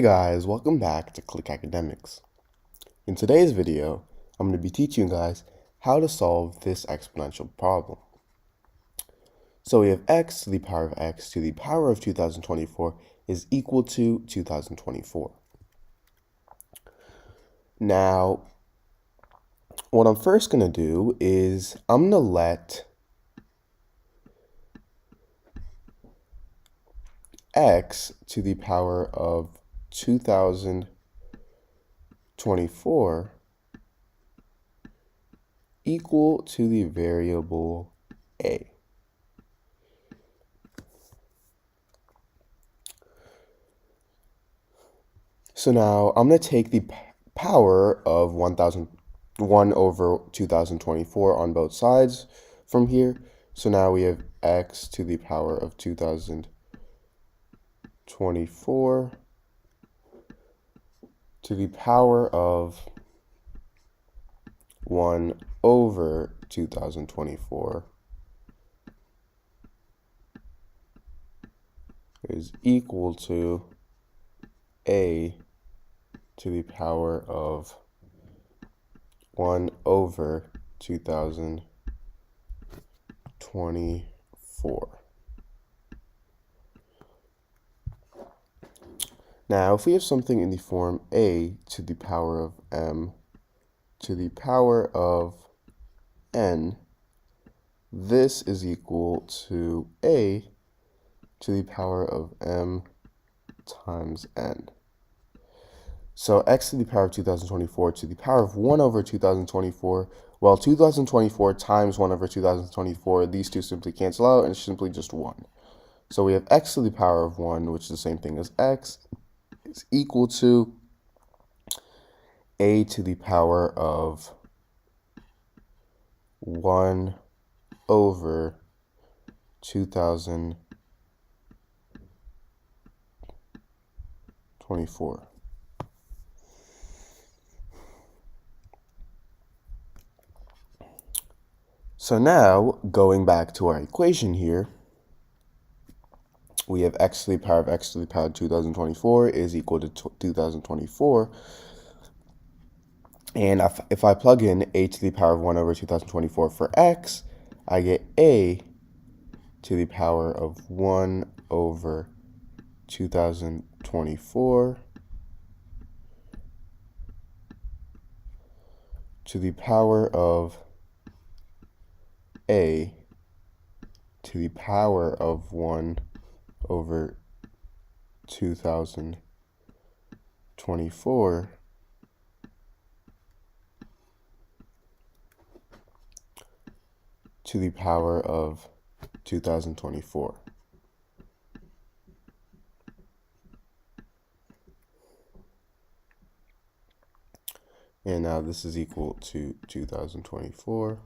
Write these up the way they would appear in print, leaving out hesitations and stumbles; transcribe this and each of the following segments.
guys, welcome back to Click Academics. In today's video, I'm going to be teaching you guys how to solve this exponential problem. So we have x to the power of x to the power of 2024 is equal to 2024. Now, what I'm first going to do is I'm going to let x to the power of 2024 equal to the variable a. So now I'm going to take the power of 1 over 2024 on both sides from here. So now we have x to the power of 2024 to the power of 1 over 2024 is equal to a to the power of 1 over 2024. Now, if we have something in the form a to the power of m to the power of n, this is equal to a to the power of m times n. So x to the power of 2024 to the power of 1 over 2024, well, 2024 times 1 over 2024, these two simply cancel out and it's simply just 1. So we have x to the power of 1, which is the same thing as x, is equal to a to the power of 1 over 2024. So now, going back to our equation here, we have x to the power of x to the power of 2024 is equal to 2024. And if I plug in a to the power of 1 over 2024 for x, I get a to the power of 1 over 2024 to the power of a to the power of 1 over 2024 to the power of 2024. And now this is equal to 2024.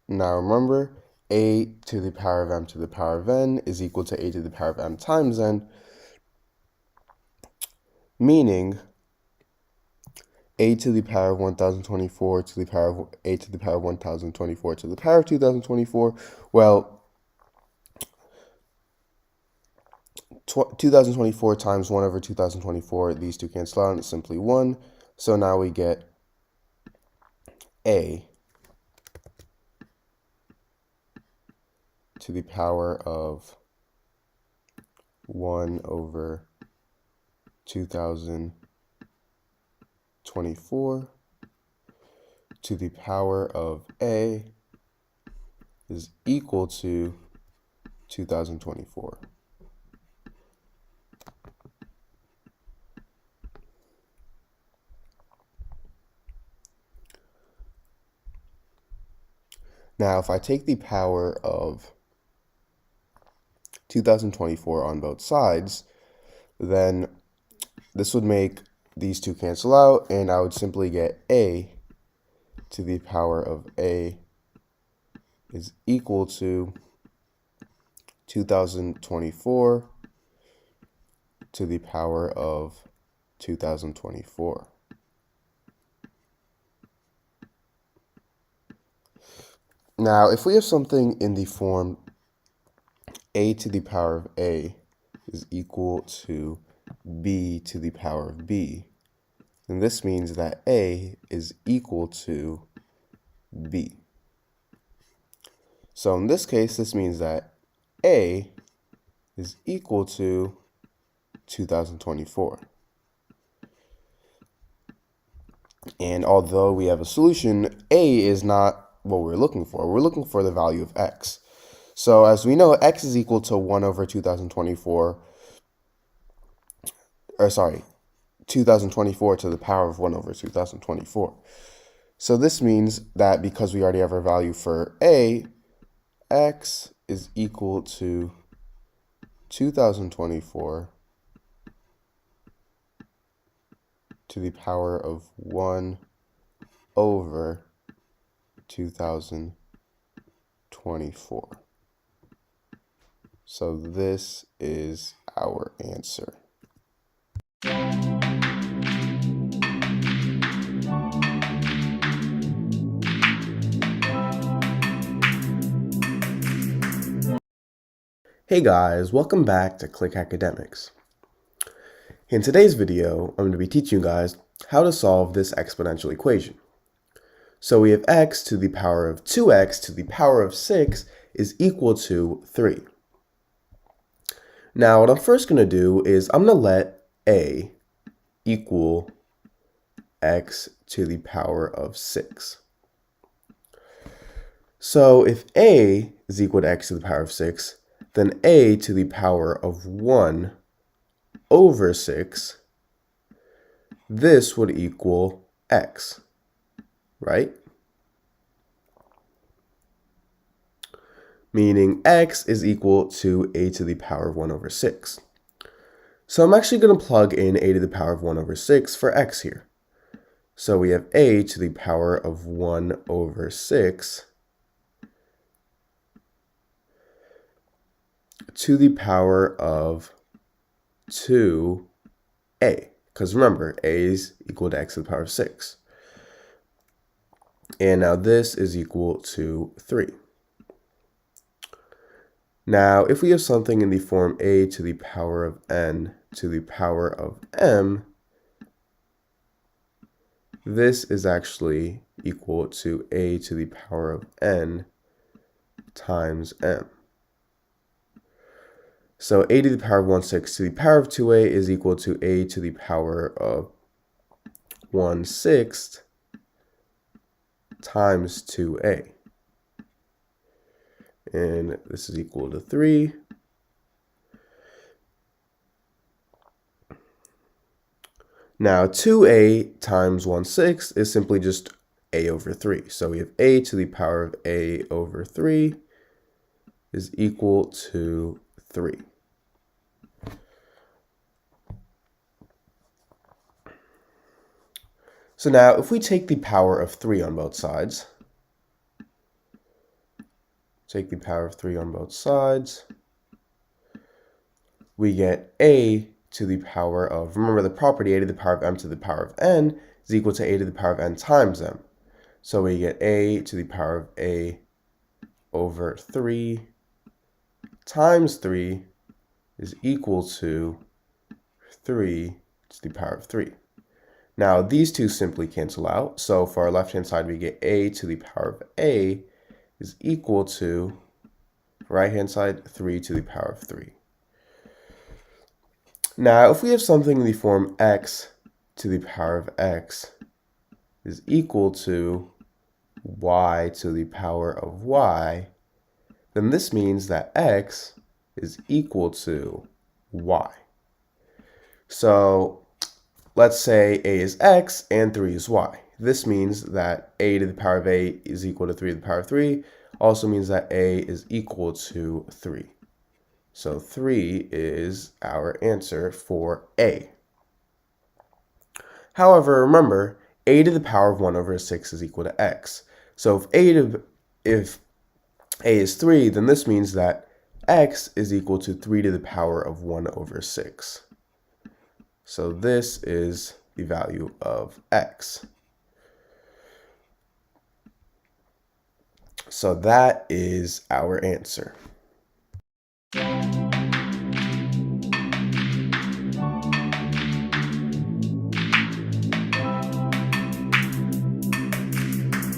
Now remember, a to the power of m to the power of n is equal to a to the power of m times n, meaning a to the power of 1024 to the power of a to the power of 1024 to the power of 2024, well, 2024 times 1 over 2024, these two cancel out and it's simply 1. So now we get a to the power of 1 over 2024 to the power of a is equal to 2024. Now, if I take the power of 2024 on both sides, then this would make these two cancel out, and I would simply get a to the power of a is equal to 2024 to the power of 2024. Now, if we have something in the form a to the power of a is equal to b to the power of b, then this means that a is equal to b. So in this case, this means that a is equal to 2024. And although we have a solution, a is not what we're looking for. We're looking for the value of x. So as we know, x is equal to 1 over 2024, 2024 to the power of 1 over 2024. So this means that because we already have our value for a, x is equal to 2024 to the power of 1 over 2024. So this is our answer. Hey guys, welcome back to Click Academics. In today's video, I'm going to be teaching you guys how to solve this exponential equation. So we have x to the power of 2x to the power of 6 is equal to 3. Now what I'm first going to do is I'm going to let a equal x to the power of 6. So if a is equal to x to the power of 6, then a to the power of 1 over 6, this would equal x, right? Meaning x is equal to a to the power of 1 over 6. So I'm actually going to plug in a to the power of 1 over 6 for x here. So we have a to the power of 1 over 6 to the power of 2a, because remember, a is equal to x to the power of 6. And now this is equal to 3. Now, if we have something in the form a to the power of n to the power of m, this is actually equal to a to the power of n times m. So a to the power of 1/6 to the power of 2a is equal to a to the power of 1/6 times 2a. And this is equal to 3. Now 2a times 1/6 is simply just a over 3. So we have a to the power of a over 3 is equal to 3. So now if we take the power of 3 on both sides, we get a to the power of, remember the property, a to the power of m to the power of n is equal to a to the power of n times m. So we get a to the power of a over 3 times 3 is equal to 3 to the power of 3. Now these two simply cancel out. So for our left-hand side, we get a to the power of a is equal to, right-hand side, 3 to the power of 3. Now if we have something in the form x to the power of x is equal to y to the power of y, then this means that x is equal to y. So let's say a is x and 3 is y. This means that a to the power of a is equal to 3 to the power of 3. Also means that a is equal to 3. So 3 is our answer for a. However, remember, a to the power of 1 over 6 is equal to x. So if a is 3, then this means that x is equal to 3 to the power of 1 over 6. So this is the value of x. So that is our answer.